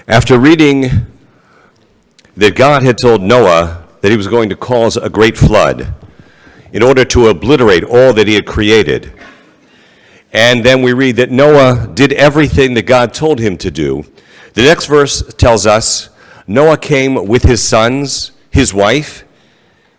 After reading that God had told Noah that he was going to cause a great flood in order to obliterate all that he had created, and then we read that Noah did everything that God told him to do, the next verse tells us Noah came with his sons, his wife,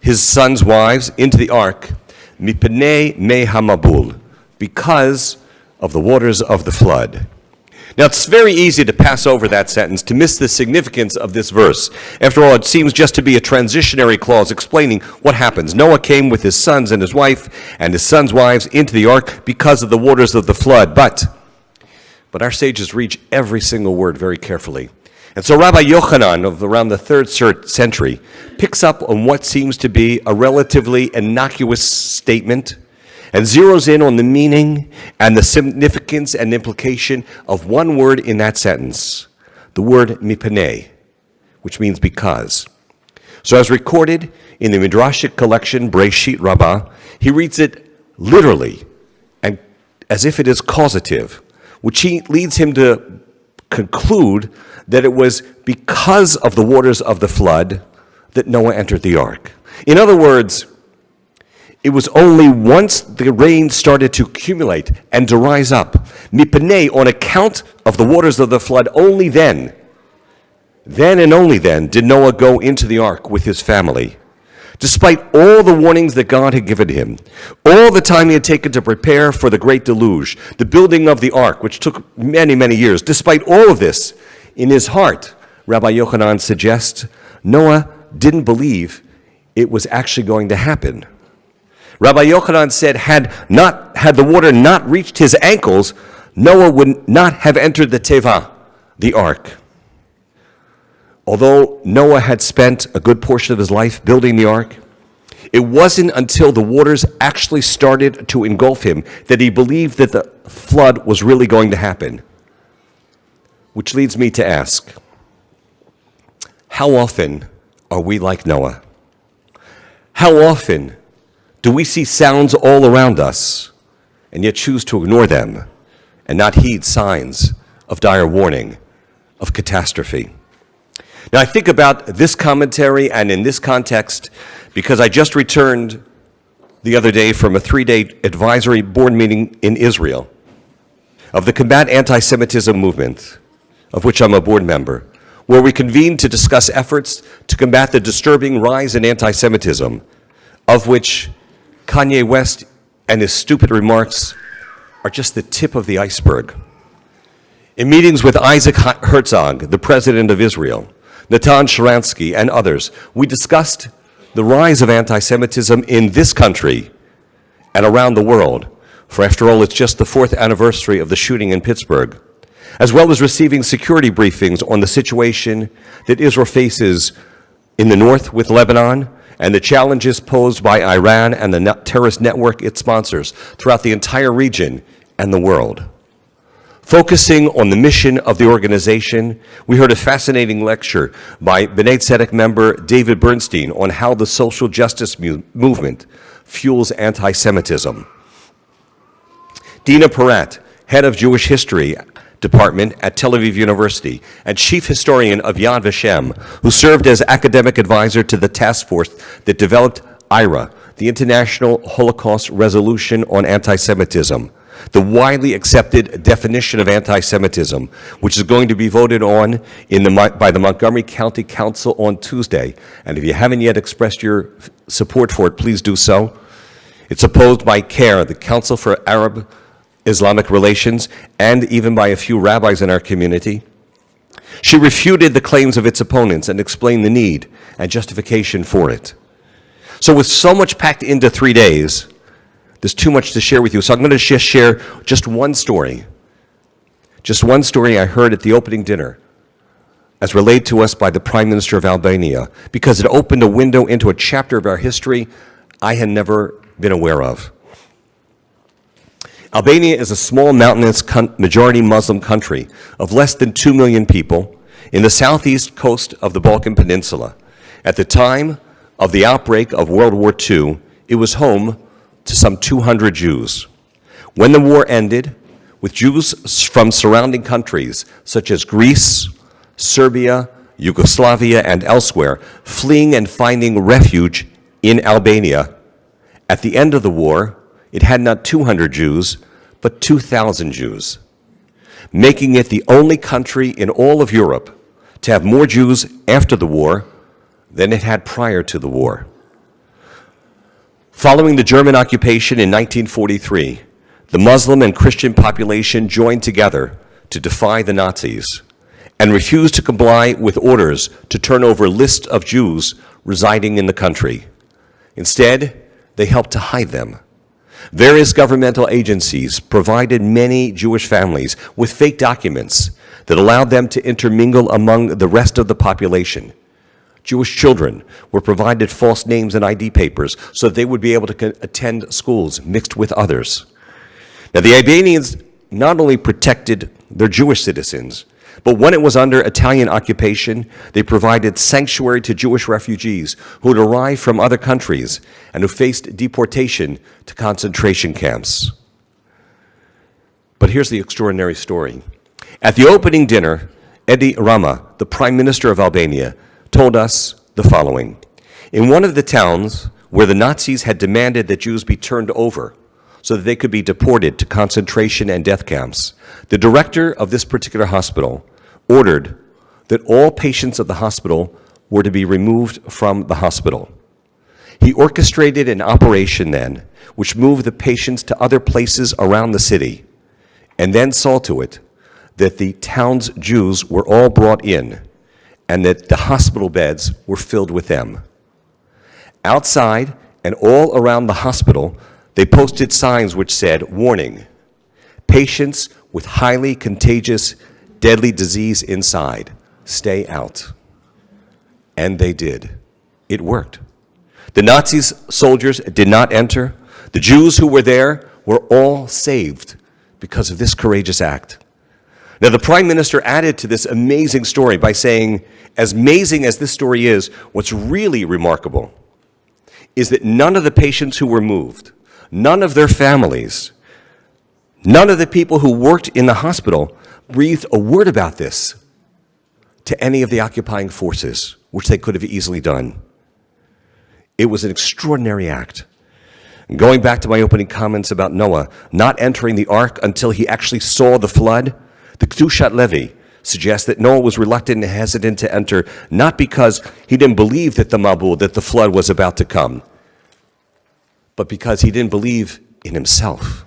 his sons' wives into the ark, mipnei me hamabul, because of the waters of the flood. Now, it's very easy to pass over that sentence, to miss the significance of this verse. After all, it seems just to be a transitionary clause explaining what happens. Noah came with his sons and his wife and his sons' wives into the ark because of the waters of the flood. But our sages read every single word very carefully. And so Rabbi Yochanan of around the 3rd century picks up on what seems to be a relatively innocuous statement and zeroes in on the meaning and the significance and implication of one word in that sentence, the word mipnei, which means because. So as recorded in the Midrashic collection Breshit Rabbah, he reads it literally and as if it is causative, which leads him to conclude that it was because of the waters of the flood that Noah entered the ark. In other words, it was only once the rain started to accumulate and to rise up, mipnei, on account of the waters of the flood, only then and only then, did Noah go into the ark with his family. Despite all the warnings that God had given him, all the time he had taken to prepare for the great deluge, the building of the ark, which took many, many years, despite all of this, in his heart, Rabbi Yochanan suggests, Noah didn't believe it was actually going to happen. Rabbi Yochanan said, had the water not reached his ankles, Noah would not have entered the teva, the ark. Although Noah had spent a good portion of his life building the ark, it wasn't until the waters actually started to engulf him that he believed that the flood was really going to happen. Which leads me to ask, how often are we like Noah? How often do we see sounds all around us and yet choose to ignore them and not heed signs of dire warning, of catastrophe? Now, I think about this commentary and in this context because I just returned the other day from a 3-day advisory board meeting in Israel of the Combat Anti-Semitism movement, of which I'm a board member, where we convened to discuss efforts to combat the disturbing rise in anti-Semitism, of which Kanye West and his stupid remarks are just the tip of the iceberg. In meetings with Isaac Herzog, the president of Israel, Natan Sharansky, and others, we discussed the rise of anti-Semitism in this country and around the world, for after all, it's just the 4th anniversary of the shooting in Pittsburgh, as well as receiving security briefings on the situation that Israel faces in the north with Lebanon and the challenges posed by Iran and the terrorist network it sponsors throughout the entire region and the world. Focusing on the mission of the organization, we heard a fascinating lecture by B'nai Tzedek member David Bernstein on how the social justice movement fuels anti-Semitism. Dina Porat, head of Jewish History Department at Tel Aviv University and chief historian of Yad Vashem, who served as academic advisor to the task force that developed IRA, the International Holocaust Resolution on Anti-Semitism, the widely accepted definition of anti-Semitism, which is going to be voted on by the Montgomery County Council on Tuesday. And if you haven't yet expressed your support for it, please do so. It's opposed by CARE, the Council for Arab-Islamic Relations, and even by a few rabbis in our community. She refuted the claims of its opponents and explained the need and justification for it. So with so much packed into 3 days, there's too much to share with you. So I'm going to just share just one story. Just one story I heard at the opening dinner, as relayed to us by the Prime Minister of Albania, because it opened a window into a chapter of our history I had never been aware of. Albania is a small mountainous majority Muslim country of less than 2 million people in the southeast coast of the Balkan Peninsula. At the time of the outbreak of World War II, it was home to some 200 Jews. When the war ended, with Jews from surrounding countries such as Greece, Serbia, Yugoslavia, and elsewhere, fleeing and finding refuge in Albania. At the end of the war, it had not 200 Jews, but 2,000 Jews, making it the only country in all of Europe to have more Jews after the war than it had prior to the war. Following the German occupation in 1943, the Muslim and Christian population joined together to defy the Nazis and refused to comply with orders to turn over lists of Jews residing in the country. Instead, they helped to hide them. Various governmental agencies provided many Jewish families with fake documents that allowed them to intermingle among the rest of the population. Jewish children were provided false names and ID papers so that they would be able to attend schools mixed with others. Now, the Albanians not only protected their Jewish citizens, but when it was under Italian occupation, they provided sanctuary to Jewish refugees who had arrived from other countries and who faced deportation to concentration camps. But here's the extraordinary story. At the opening dinner, Edi Rama, the Prime Minister of Albania, told us the following. In one of the towns where the Nazis had demanded that Jews be turned over so that they could be deported to concentration and death camps, the director of this particular hospital ordered that all patients of the hospital were to be removed from the hospital. He orchestrated an operation then which moved the patients to other places around the city and then saw to it that the town's Jews were all brought in and that the hospital beds were filled with them. Outside and all around the hospital, they posted signs which said, "Warning, patients with highly contagious, deadly disease inside, stay out." And they did. It worked. The Nazis' soldiers did not enter. The Jews who were there were all saved because of this courageous act. Now, the Prime Minister added to this amazing story by saying, as amazing as this story is, what's really remarkable is that none of the patients who were moved, none of their families, none of the people who worked in the hospital breathed a word about this to any of the occupying forces, which they could have easily done. It was an extraordinary act. And going back to my opening comments about Noah not entering the ark until he actually saw the flood, the Kedushat Levi suggests that Noah was reluctant and hesitant to enter, not because he didn't believe that the flood was about to come, but because he didn't believe in himself.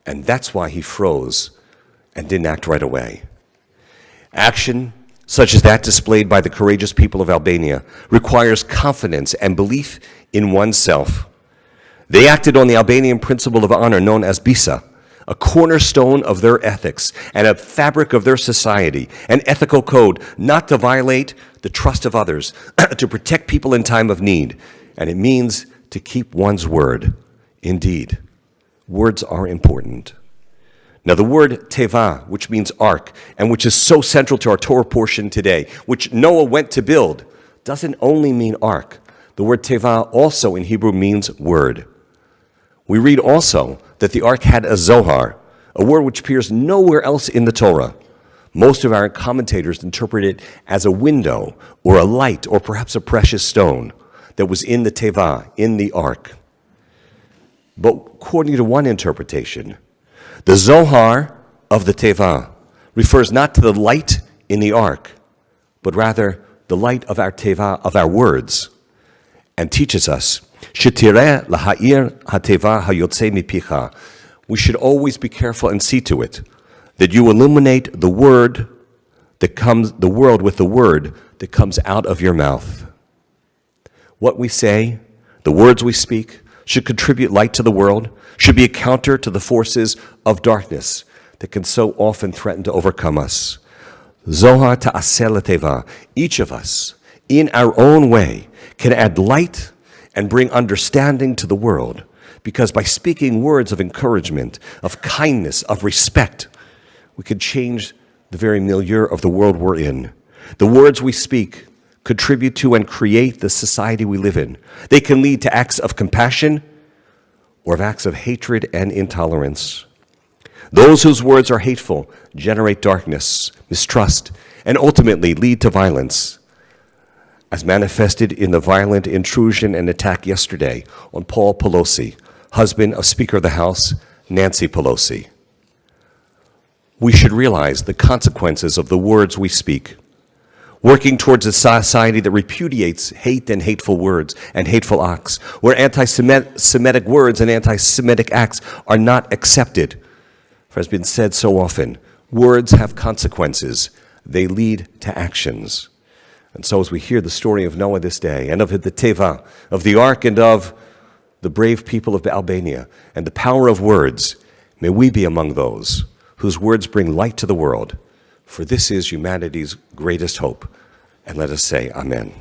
And that's why he froze and didn't act right away. Action such as that displayed by the courageous people of Albania requires confidence and belief in oneself. They acted on the Albanian principle of honor known as bisa, a cornerstone of their ethics and a fabric of their society, an ethical code not to violate the trust of others, to protect people in time of need. And it means to keep one's word. Indeed, words are important. Now, the word teva, which means ark, and which is so central to our Torah portion today, which Noah went to build, doesn't only mean ark. The word teva also in Hebrew means word. We read also that the ark had a zohar, a word which appears nowhere else in the Torah. Most of our commentators interpret it as a window or a light or perhaps a precious stone that was in the teva, in the ark. But according to one interpretation, the zohar of the teva refers not to the light in the ark, but rather the light of our teva, of our words, and teaches us, shetireh laha'ir hateva hayotze mipicha. We should always be careful and see to it that you illuminate the world with the word that comes out of your mouth. What we say, the words we speak, should contribute light to the world, should be a counter to the forces of darkness that can so often threaten to overcome us. Zohar ta'aseh teva. Each of us, in our own way, can add light and bring understanding to the world, because by speaking words of encouragement, of kindness, of respect, we can change the very milieu of the world we're in. The words we speak contribute to and create the society we live in. They can lead to acts of compassion or of acts of hatred and intolerance. Those whose words are hateful generate darkness, mistrust, and ultimately lead to violence, as manifested in the violent intrusion and attack yesterday on Paul Pelosi, husband of Speaker of the House Nancy Pelosi. We should realize the consequences of the words we speak. Working towards a society that repudiates hate and hateful words and hateful acts, where anti-Semitic words and anti-Semitic acts are not accepted. For as has been said so often, words have consequences. They lead to actions. And so as we hear the story of Noah this day, and of the Teva, of the ark, and of the brave people of Albania, and the power of words, may we be among those whose words bring light to the world. For this is humanity's greatest hope. And let us say, Amen.